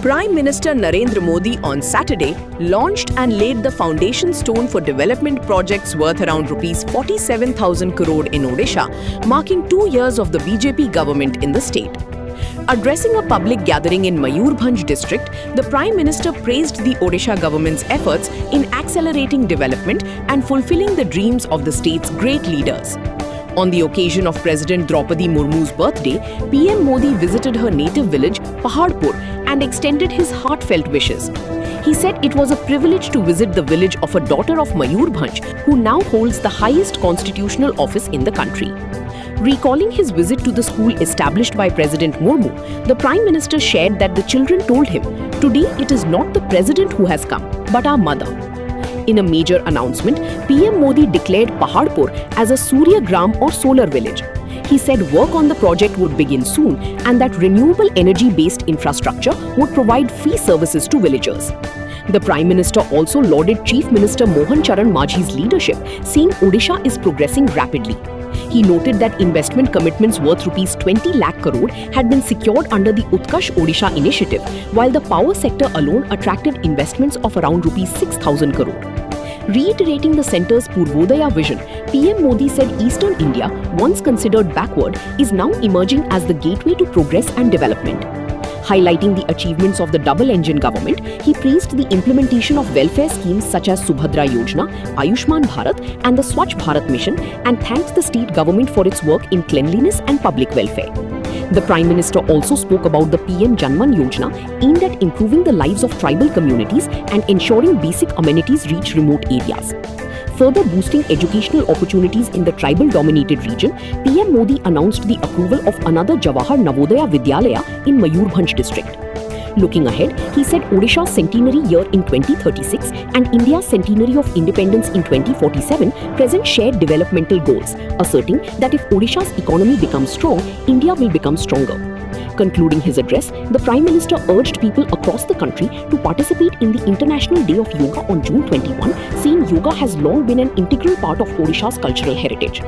Prime Minister Narendra Modi on Saturday launched and laid the foundation stone for development projects worth around rupees 47,000 crore in Odisha, marking 2 years of the BJP government in the state. Addressing a public gathering in Mayurbhanj district, the Prime Minister praised the Odisha government's efforts in accelerating development and fulfilling the dreams of the state's great leaders. On the occasion of President Draupadi Murmu's birthday, PM Modi visited her native village, Paharpur, and extended his heartfelt wishes. He said it was a privilege to visit the village of a daughter of Mayurbhanj, who now holds the highest constitutional office in the country. Recalling his visit to the school established by President Murmu, the Prime Minister shared that the children told him, "Today it is not the President who has come, but our mother." In a major announcement, PM Modi declared Paharpur as a Surya Gram or solar village. He said work on the project would begin soon and that renewable energy-based infrastructure would provide free services to villagers. The Prime Minister also lauded Chief Minister Mohan Charan Majhi's leadership, saying Odisha is progressing rapidly. He noted that investment commitments worth rupees 20 lakh crore had been secured under the Utkarsh Odisha initiative, while the power sector alone attracted investments of around rupees 6,000 crore. Reiterating the centre's Purvodaya vision, PM Modi said Eastern India, once considered backward, is now emerging as the gateway to progress and development. Highlighting the achievements of the double-engine government, he praised the implementation of welfare schemes such as Subhadra Yojana, Ayushman Bharat and the Swachh Bharat mission, and thanked the state government for its work in cleanliness and public welfare. The Prime Minister also spoke about the PM Janman Yojana, aimed at improving the lives of tribal communities and ensuring basic amenities reach remote areas. Further boosting educational opportunities in the tribal-dominated region, PM Modi announced the approval of another Jawahar Navodaya Vidyalaya in Mayurbhanj district. Looking ahead, he said Odisha's centenary year in 2036 and India's centenary of independence in 2047 present shared developmental goals, asserting that if Odisha's economy becomes strong, India will become stronger. Concluding his address, the Prime Minister urged people across the country to participate in the International Day of Yoga on June 21, saying yoga has long been an integral part of Odisha's cultural heritage.